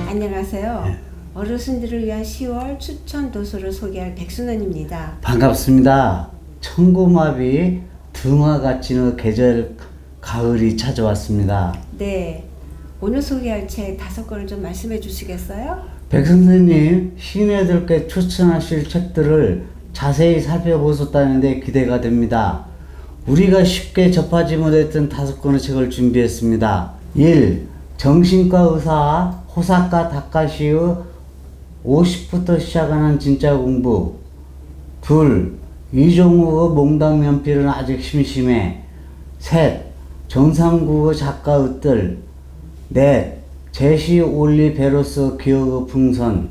안녕하세요. 어르신들을 위한 10월 추천 도서를 소개할 백순원입니다. 반갑습니다. 청고마비 등화가 찌는 계절 가을이 찾아왔습니다. 네, 오늘 소개할 책 5권을 좀 말씀해 주시겠어요? 백 선생님, 시인애들께 추천하실 책들을 자세히 살펴보셨다는데 기대가 됩니다. 우리가 쉽게 접하지 못했던 5권의 책을 준비했습니다. 1. 정신과 의사 호사카 다카시의 50부터 시작하는 진짜 공부. 2. 이종우의 몽당연필은 아직 심심해. 3. 정상국의 작가의 뜰. 4. 제시 올리베로스 기억의 풍선.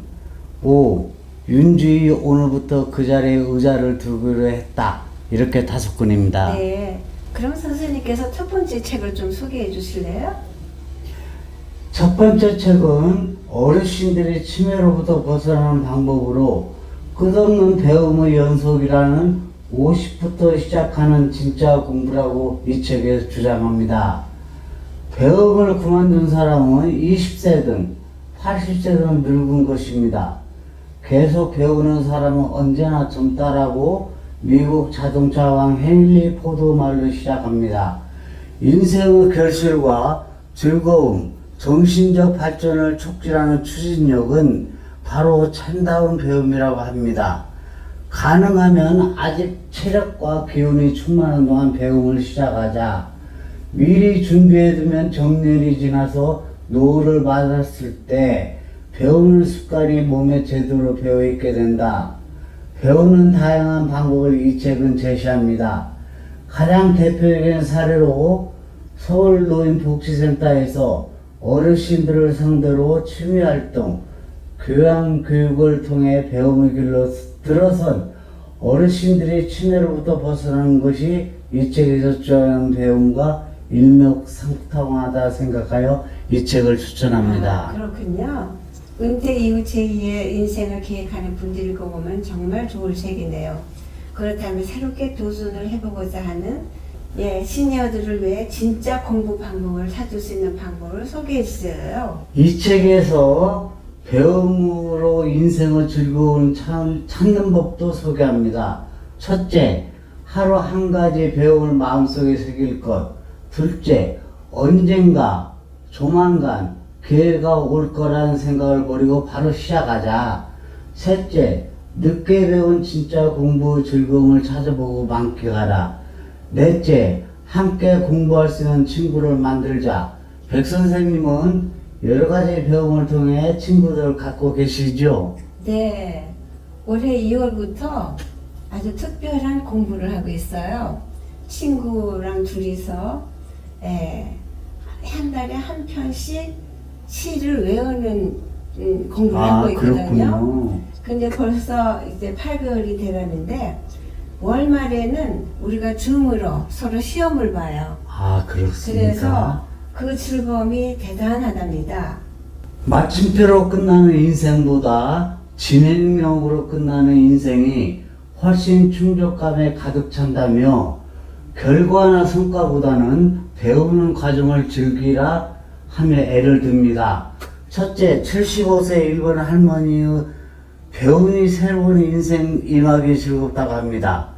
5. 윤주희 오늘부터 그 자리에 의자를 두기로 했다. 이렇게 5권입니다. 네, 그럼 선생님께서 첫 번째 책을 좀 소개해 주실래요? 첫 번째 책은 어르신들이 치매로부터 벗어나는 방법으로 끝없는 배움의 연속이라는 50부터 시작하는 진짜 공부라고 이 책에서 주장합니다. 배움을 그만둔 사람은 20세든 80세든 늙은 것입니다. 계속 배우는 사람은 언제나 젊다라고 미국 자동차 왕 헨리 포드 말로 시작합니다. 인생의 결실과 즐거움, 정신적 발전을 촉진하는 추진력은 바로 참다운 배움이라고 합니다. 가능하면 아직 체력과 기운이 충만한 동안 배움을 시작하자. 미리 준비해두면 정년이 지나서 노후를 맞았을 때 배우는 습관이 몸에 제대로 배어있게 된다. 배우는 다양한 방법을 이 책은 제시합니다. 가장 대표적인 사례로 서울노인복지센터에서 어르신들을 상대로 취미활동, 교양교육을 통해 배움의 길로 들어선 어르신들이 치매로부터 벗어나는 것이 이 책에서 주장하는 배움과 일맥상통하다 생각하여 이 책을 추천합니다. 그렇군요. 은퇴 이후 제2의 인생을 계획하는 분들이 읽어보면 정말 좋을 책이네요. 그렇다면 새롭게 도전을 해보고자 하는 시니어들을 위해 진짜 공부 방법을 찾을 수 있는 방법을 소개해 주세요. 이 책에서 배움으로 인생의 즐거움을 찾는 법도 소개합니다. 첫째, 하루 한 가지 배움을 마음속에 새길 것. 둘째, 언젠가 조만간 기회가 올 거라는 생각을 버리고 바로 시작하자. 셋째, 늦게 배운 진짜 공부의 즐거움을 찾아보고 만끽하라. 넷째, 함께 공부할 수 있는 친구를 만들자. 백 선생님은 여러 가지 배움을 통해 친구들을 갖고 계시죠? 네, 올해 2월부터 아주 특별한 공부를 하고 있어요. 친구랑 둘이서 한 달에 한 편씩 시를 외우는 공부를 하고 있거든요. 그렇군요. 근데 벌써 이제 8개월이 돼가는데 월말에는 우리가 줌으로 서로 시험을 봐요. 그렇습니까? 그래서 그 즐거움이 대단하답니다. 마침표로 끝나는 인생보다 진행력으로 끝나는 인생이 훨씬 충족감에 가득 찬다며 결과나 성과보다는 배우는 과정을 즐기라 하며 애를 듭니다. 첫째, 75세 일본 할머니의 배움이 새로운 인생 임하기 즐겁다고 합니다.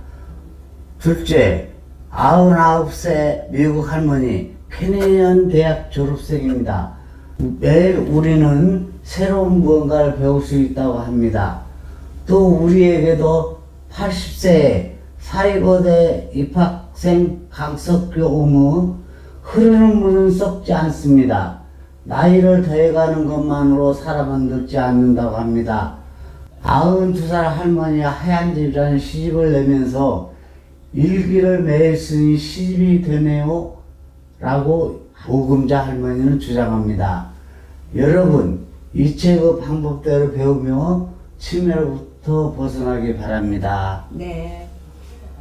둘째, 99세 미국 할머니, 캐네디언 대학 졸업생입니다. 매일 우리는 새로운 무언가를 배울 수 있다고 합니다. 또 우리에게도 80세의 사이버대 입학생 강석규 오무, 흐르는 물은 썩지 않습니다. 나이를 더해가는 것만으로 사람은 늙지 않는다고 합니다. 92살 할머니가 하얀 집이라는 시집을 내면서 일기를 매일 쓰니 시집이 되네요 라고 보금자 할머니는 주장합니다. 여러분, 이 책의 방법대로 배우며 치매로부터 벗어나기 바랍니다. 네,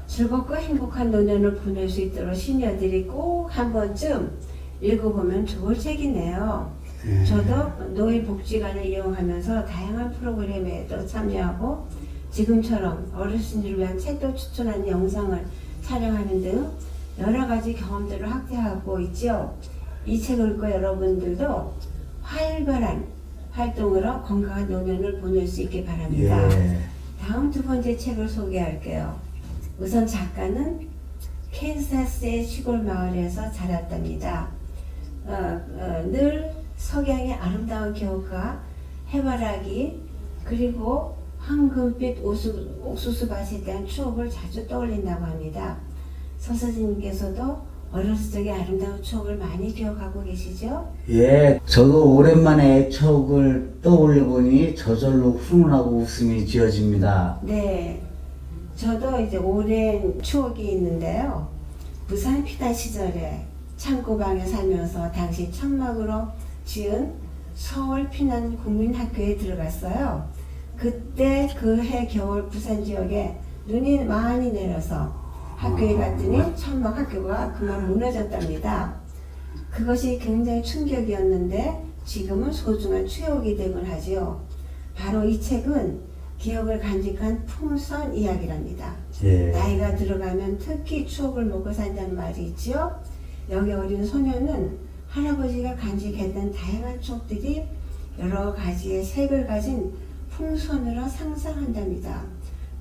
즐겁고 행복한 노년을 보낼 수 있도록 시니어들이 꼭 한 번쯤 읽어보면 좋을 책이네요. 저도 노인복지관을 이용하면서 다양한 프로그램에도 참여하고 지금처럼 어르신들을 위한 책도 추천하는 영상을 촬영하는 등 여러 가지 경험들을 확대하고 있죠. 이 책을 읽고 여러분들도 활발한 활동으로 건강한 노년을 보낼 수 있게 바랍니다. 예. 다음 두 번째 책을 소개할게요. 우선 작가는 캔사스의 시골 마을에서 자랐답니다. 늘 석양의 아름다운 기억과 해바라기 그리고 황금빛 옥수수밭에 대한 추억을 자주 떠올린다고 합니다. 서서진님께서도 어렸을 적의 아름다운 추억을 많이 기억하고 계시죠? 예, 저도 오랜만에 추억을 떠올려보니 저절로 훈훈하고 웃음이 지어집니다. 네, 저도 이제 오랜 추억이 있는데요. 부산 피난 시절에 창고방에 살면서 당시 천막으로 지은 서울 피난 국민학교에 들어갔어요. 그때 그 해 겨울 부산 지역에 눈이 많이 내려서 학교에 갔더니 천막 학교가 그만 무너졌답니다. 그것이 굉장히 충격이었는데 지금은 소중한 추억이 되곤 하지요. 바로 이 책은 기억을 간직한 풍선 이야기랍니다. 예. 나이가 들어가면 특히 추억을 먹고 산다는 말이 있지요. 여기 어린 소녀는 할아버지가 간직했던 다양한 추억들이 여러 가지의 색을 가진 풍선으로 상상한답니다.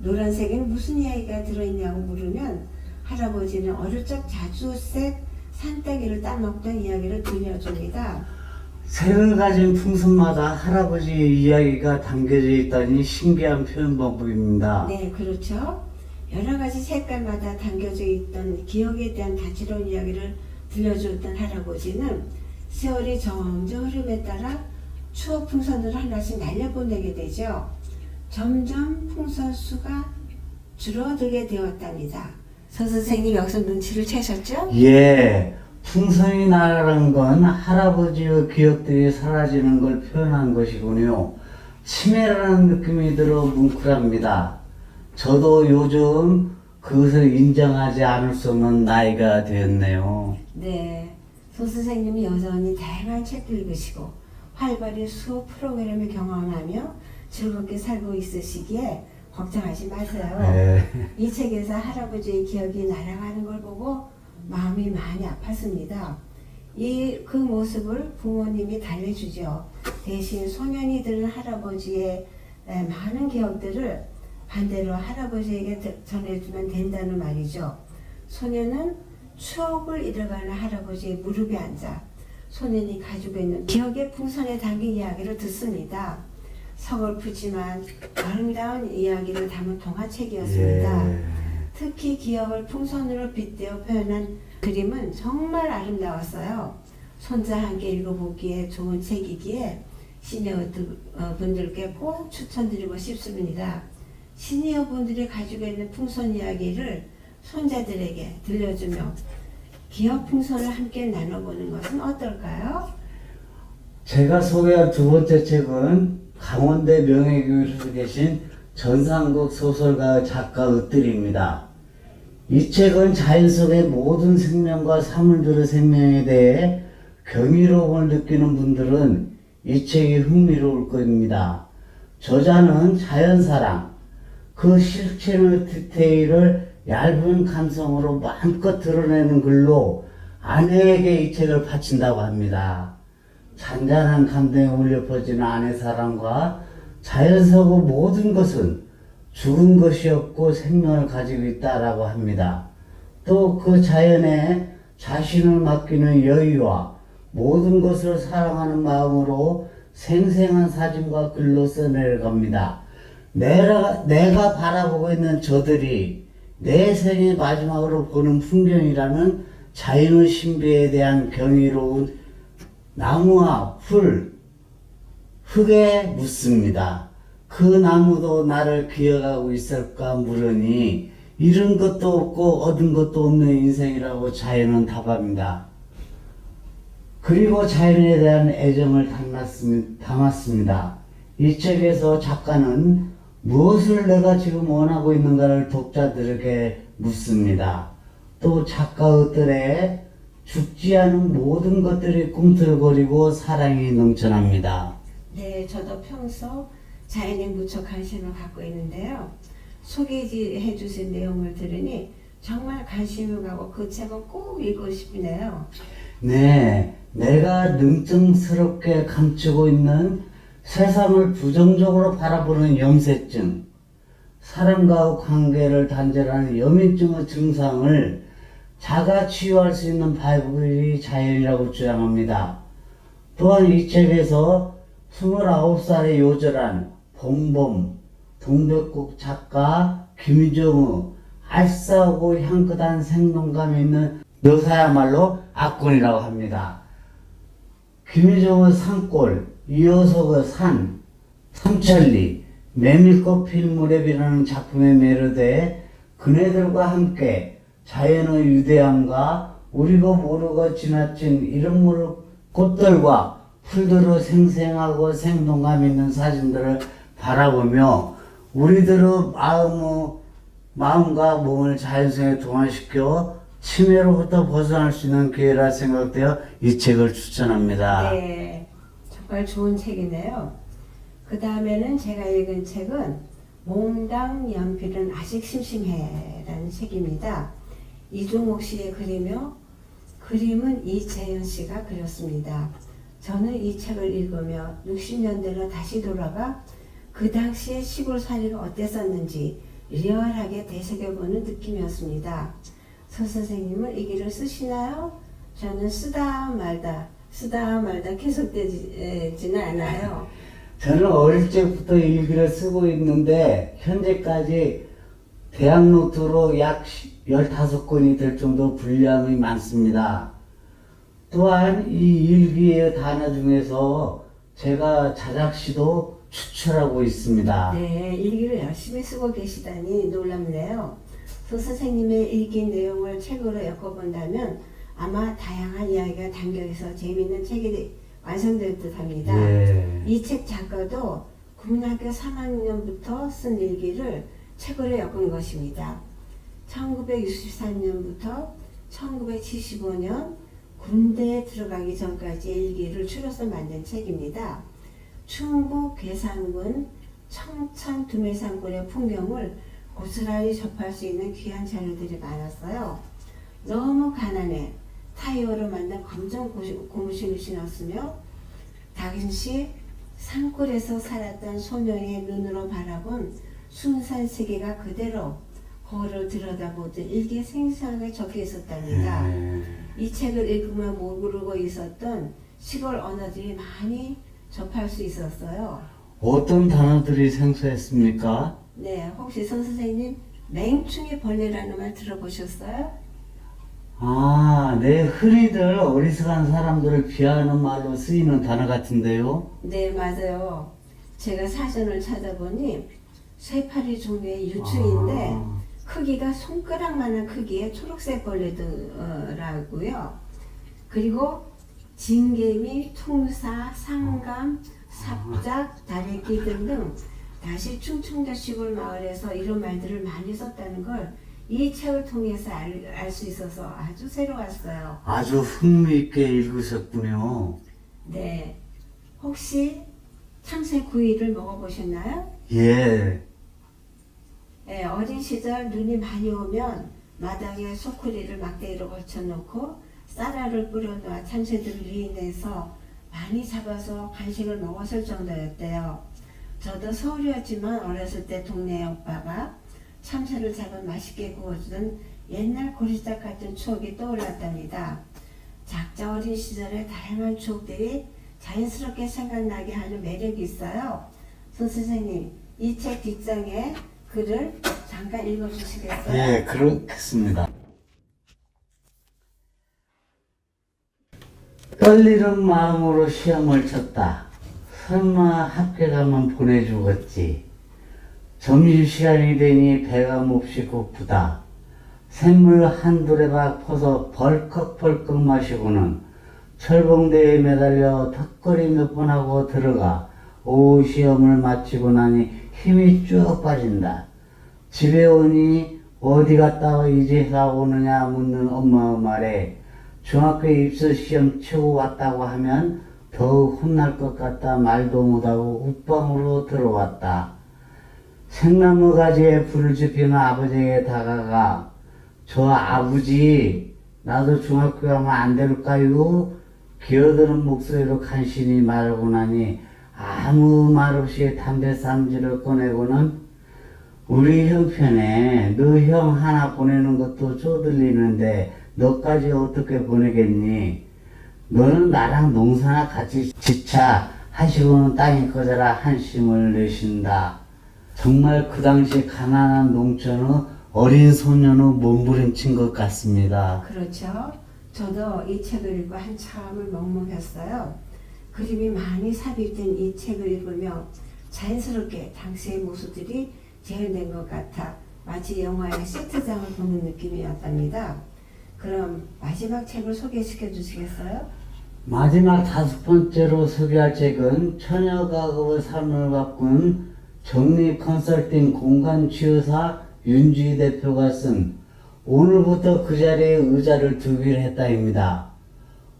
노란색엔 무슨 이야기가 들어있냐고 물으면 할아버지는 어릴 적 자주색 산딸기를 따먹던 이야기를 들려줍니다. 색을 가진 풍선마다 할아버지의 이야기가 담겨져 있다니 신기한 표현 방법입니다. 네, 그렇죠. 여러 가지 색깔마다 담겨져 있던 기억에 대한 다채로운 이야기를 들려줬던 할아버지는 세월이 점점 흐름에 따라 추억 풍선을 하나씩 날려보내게 되죠. 점점 풍선 수가 줄어들게 되었답니다. 서 선생님 여기서 눈치를 채셨죠? 예, 풍선이 날아가는 건 할아버지의 기억들이 사라지는 걸 표현한 것이군요. 치매라는 느낌이 들어 뭉클합니다. 저도 요즘 그것을 인정하지 않을 수 없는 나이가 되었네요. 네, 서 선생님이 여전히 다양한 책들 읽으시고 활발히 수업 프로그램을 경험하며 즐겁게 살고 있으시기에 걱정하지 마세요. 예. 이 책에서 할아버지의 기억이 날아가는 걸 보고 마음이 많이 아팠습니다. 그 모습을 부모님이 달래주죠. 대신 소년이 들은 할아버지의 많은 기억들을 반대로 할아버지에게 전해주면 된다는 말이죠. 소년은 추억을 잃어가는 할아버지의 무릎에 앉아 소년이 가지고 있는 기억의 풍선에 담긴 이야기를 듣습니다. 서글프지만 아름다운 이야기를 담은 동화책이었습니다. 예. 특히 기억을 풍선으로 빗대어 표현한 그림은 정말 아름다웠어요. 손자 함께 읽어보기에 좋은 책이기에 시니어 분들께 꼭 추천드리고 싶습니다. 시니어 분들이 가지고 있는 풍선 이야기를 손자들에게 들려주며 기억 풍선을 함께 나눠보는 것은 어떨까요? 제가 소개한 두 번째 책은 강원대 명예교육에서 계신 전상국 소설가 작가 으뜸입니다. 이 책은 자연 속의 모든 생명과 사물들의 생명에 대해 경이로움을 느끼는 분들은 이 책이 흥미로울 겁니다. 저자는 자연사랑, 그 실체의 디테일을 얇은 감성으로 마음껏 드러내는 글로 아내에게 이 책을 바친다고 합니다. 잔잔한 감동이 울려 퍼지는 아내 사랑과 자연 속의 모든 것은 죽은 것이 없고 생명을 가지고 있다라고 합니다. 또 그 자연에 자신을 맡기는 여유와 모든 것을 사랑하는 마음으로 생생한 사진과 글로 써내려갑니다. 내가 바라보고 있는 저들이 내 생의 마지막으로 보는 풍경이라는 자연의 신비에 대한 경이로운 나무와 풀, 흙에 묻습니다. 그 나무도 나를 기억하고 있을까 물으니 잃은 것도 없고 얻은 것도 없는 인생이라고 자연은 답합니다. 그리고 자연에 대한 애정을 담았습니다. 이 책에서 작가는 무엇을 내가 지금 원하고 있는가를 독자들에게 묻습니다. 또 작가의 뜰에 죽지 않은 모든 것들이 꿈틀거리고 사랑이 넘쳐납니다. 네, 저도 평소 자연에 무척 관심을 갖고 있는데요. 소개해 주신 내용을 들으니 정말 관심이 가고 그 책은 꼭 읽고 싶네요. 네, 내가 능증스럽게 감추고 있는 세상을 부정적으로 바라보는 염세증, 사람과의 관계를 단절하는 여민증의 증상을 자가 치유할 수 있는 바이블이 자연이라고 주장합니다. 또한 이 책에서 29살의 요절한 봉범, 동백꽃 작가 김정의, 알싸고 향긋한 생동감 있는 묘사야말로 압권이라고 합니다. 김희정의 산골, 이효석의 산, 삼천리, 메밀꽃 필 무렵이라는 작품에 매료돼 그네들과 함께 자연의 위대함과 우리가 모르고 지나친 이름 모를 꽃들과 풀들의 생생하고 생동감 있는 사진들을 바라보며 우리들의 마음과 몸을 자연성에 동화시켜 치매로부터 벗어날 수 있는 기회라 생각되어 이 책을 추천합니다. 네, 정말 좋은 책이네요. 그 다음에는 제가 읽은 책은 몽당 연필은 아직 심심해라는 책입니다. 이종옥 씨의 글이며 그림은 이재현 씨가 그렸습니다. 저는 이 책을 읽으며 60년대로 다시 돌아가 그 당시의 시골 살이가 어땠었는지 리얼하게 되새겨보는 느낌이었습니다. 서 선생님은 이 글을 쓰시나요? 저는 쓰다 말다 계속되지는 않아요. 저는 어릴 적부터 일기를 쓰고 있는데 현재까지 대학 노트로 약 15권이 될 정도 분량이 많습니다. 또한 이 일기의 단어 중에서 제가 자작시도 추출하고 있습니다. 네, 일기를 열심히 쓰고 계시다니 놀랍네요. 서 선생님의 일기 내용을 책으로 엮어본다면 아마 다양한 이야기가 담겨있어 재미있는 책이 완성될 듯 합니다. 예. 이 책 작가도 국민학교 3학년부터 쓴 일기를 책으로 엮은 것입니다. 1963년부터 1975년 군대에 들어가기 전까지 일기를 추려서 만든 책입니다. 충북 괴산군 청천 두메산골의 풍경을 고스란히 접할 수 있는 귀한 자료들이 많았어요. 너무 가난해 타이어로 만든 검정 고무신을 신었으며 당시 산골에서 살았던 소녀의 눈으로 바라본 순수한 세계가 그대로 거울을 들여다보듯 일기에 생생하게 적혀 있었답니다. 이 책을 읽으며 모르고 있었던 시골 언어들이 많이 접할 수 있었어요. 어떤 단어들이 생소했습니까? 네, 혹시 선 선생님 맹충이 벌레라는 말 들어보셨어요? 네, 흔히들 어리석은 사람들을 비하하는 말로 쓰이는 단어 같은데요. 네, 맞아요. 제가 사전을 찾아보니 쇠파리 종류의 유충인데 크기가 손가락만한 크기의 초록색 벌레더라고요. 그리고 진개미, 퉁사, 상감, 삽작, 다래끼 등등 다시 충청도 시골 마을에서 이런 말들을 많이 썼다는 걸 이 책을 통해서 알 수 있어서 아주 새로웠어요. 아주 흥미있게 읽으셨군요. 네, 혹시 참새구이를 먹어보셨나요? 예. 네, 어린 시절 눈이 많이 오면 마당에 소쿠리를 막대기로 걸쳐놓고 쌀알을 뿌려놓아 참새들을 유인해서 많이 잡아서 간식을 먹었을 정도였대요. 저도 서울이었지만 어렸을 때 동네 오빠가 참새를 잡아 맛있게 구워주던 옛날 고리짝 같은 추억이 떠올랐답니다. 작자 어린 시절의 다양한 추억들이 자연스럽게 생각나게 하는 매력이 있어요. 손 선생님, 이 책 뒷장에 글을 잠깐 읽어주시겠어요? 예, 그렇겠습니다. 떨리는 마음으로 시험을 쳤다. 설마 합격하면 보내주겠지. 점심시간이 되니 배가 몹시 고프다. 샘물 한 두레박 퍼서 벌컥벌컥 마시고는 철봉대에 매달려 턱걸이 몇 번 하고 들어가 오후 시험을 마치고 나니 힘이 쭉 빠진다. 집에 오니 어디 갔다 이제야 오느냐 묻는 엄마 말에 중학교 입시 시험 치고 왔다고 하면 더욱 혼날 것 같다 말도 못하고 웃방으로 들어왔다. 생나무 가지에 불을 지피는 아버지에게 다가가 저 아버지 나도 중학교 가면 안 될까요? 기어드는 목소리로 간신히 말하고 나니 아무 말 없이 담배 쌈지를 꺼내고는 우리 형편에 너 형 하나 보내는 것도 쪼들리는데 너까지 어떻게 보내겠니? 너는 나랑 농사나 같이 짓자 하시고는 땅이 커져라 한심을 내신다. 정말 그 당시 가난한 농촌의 어린 소년의 몸부림친 것 같습니다. 그렇죠. 저도 이 책을 읽고 한참을 먹먹했어요. 그림이 많이 삽입된 이 책을 읽으며 자연스럽게 당시의 모습들이 재현된 것 같아 마치 영화의 세트장을 보는 느낌이었답니다. 그럼 마지막 책을 소개시켜 주시겠어요? 마지막 5번째로 소개할 책은 처녀가급의 삶을 바꾼 정리 컨설팅 공간치유사 윤주희 대표가 쓴 오늘부터 그 자리에 의자를 두기로 했다입니다.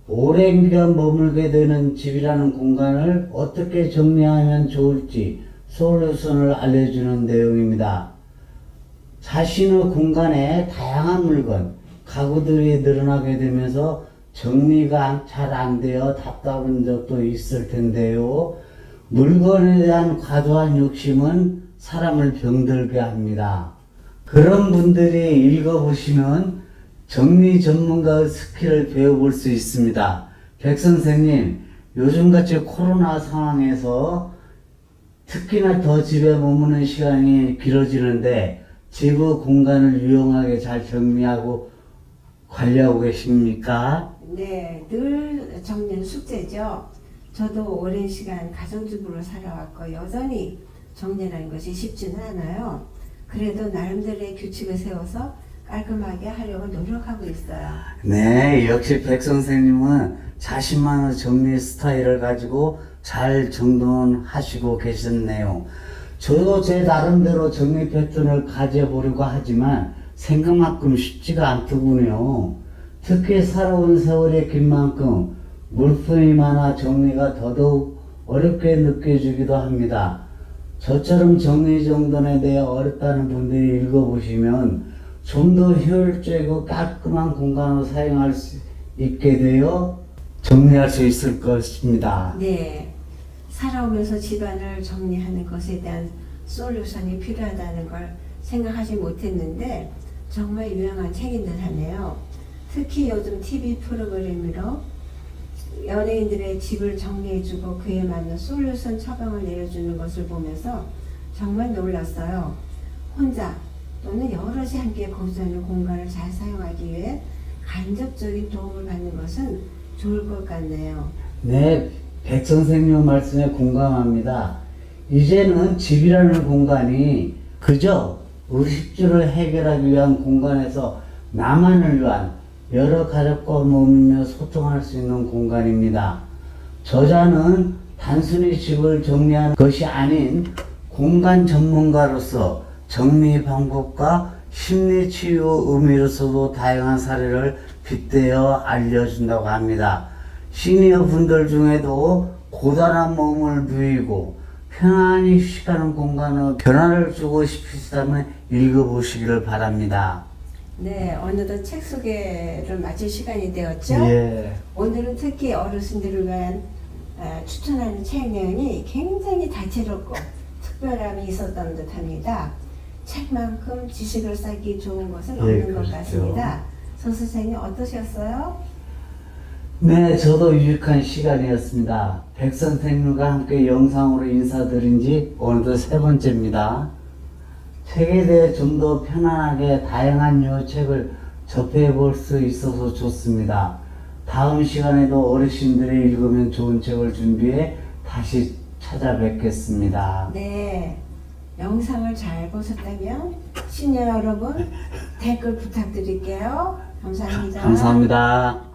오랜 기간 머물게 되는 집이라는 공간을 어떻게 정리하면 좋을지 솔루션을 알려주는 내용입니다. 자신의 공간에 다양한 물건, 가구들이 늘어나게 되면서 정리가 잘 안 되어 답답한 적도 있을 텐데요. 물건에 대한 과도한 욕심은 사람을 병들게 합니다. 그런 분들이 읽어보시면 정리 전문가의 스킬을 배워볼 수 있습니다. 백 선생님, 요즘같이 코로나 상황에서 특히나 더 집에 머무는 시간이 길어지는데 집의 공간을 유용하게 잘 정리하고 관리하고 계십니까? 네, 늘 정리는 숙제죠. 저도 오랜 시간 가정주부로 살아왔고 여전히 정리라는 것이 쉽지는 않아요. 그래도 나름대로의 규칙을 세워서 깔끔하게 하려고 노력하고 있어요. 네, 역시 백 선생님은 자신만의 정리 스타일을 가지고 잘 정돈하시고 계셨네요. 저도 제 나름대로 정리 패턴을 가져보려고 하지만 생각만큼 쉽지가 않더군요. 특히 살아온 세월이 긴 만큼 물품이 많아 정리가 더더욱 어렵게 느껴지기도 합니다. 저처럼 정리정돈에 대해 어렵다는 분들이 읽어보시면 좀 더 효율적이고 깔끔한 공간으로 사용할 수 있게 되어 정리할 수 있을 것입니다. 네, 살아오면서 집안을 정리하는 것에 대한 솔루션이 필요하다는 걸 생각하지 못했는데 정말 유용한 책인 듯 하네요. 특히 요즘 TV 프로그램으로 연예인들의 집을 정리해주고 그에 맞는 솔루션 처방을 내려주는 것을 보면서 정말 놀랐어요. 혼자 또는 여럿이 함께 거주하는 공간을 잘 사용하기 위해 간접적인 도움을 받는 것은 좋을 것 같네요. 네, 백 선생님 말씀에 공감합니다. 이제는 집이라는 공간이 그저 의식주를 해결하기 위한 공간에서 나만을 위한 여러 가족과 머물며 소통할 수 있는 공간입니다. 저자는 단순히 집을 정리하는 것이 아닌 공간 전문가로서 정리 방법과 심리 치유 의미로서도 다양한 사례를 빗대어 알려준다고 합니다. 시니어 분들 중에도 고단한 몸을 누이고 편안히 휴식하는 공간으로 변화를 주고 싶으시다면 읽어보시기를 바랍니다. 네, 어느덧 책 소개를 마칠 시간이 되었죠? 예. 오늘은 특히 어르신들을 위한 추천하는 책 내용이 굉장히 다채롭고 특별함이 있었던 듯합니다. 책만큼 지식을 쌓기 좋은 것은 없는 것 그렇죠. 같습니다. 서 선생님 어떠셨어요? 네, 저도 유익한 시간이었습니다. 백 선생님과 함께 영상으로 인사드린 지 오늘도 3번째입니다. 책에 대해 좀 더 편안하게 다양한 책을 접해볼 수 있어서 좋습니다. 다음 시간에도 어르신들이 읽으면 좋은 책을 준비해 다시 찾아뵙겠습니다. 네, 영상을 잘 보셨다면 시니어 여러분 댓글 부탁드릴게요. 감사합니다. 감사합니다.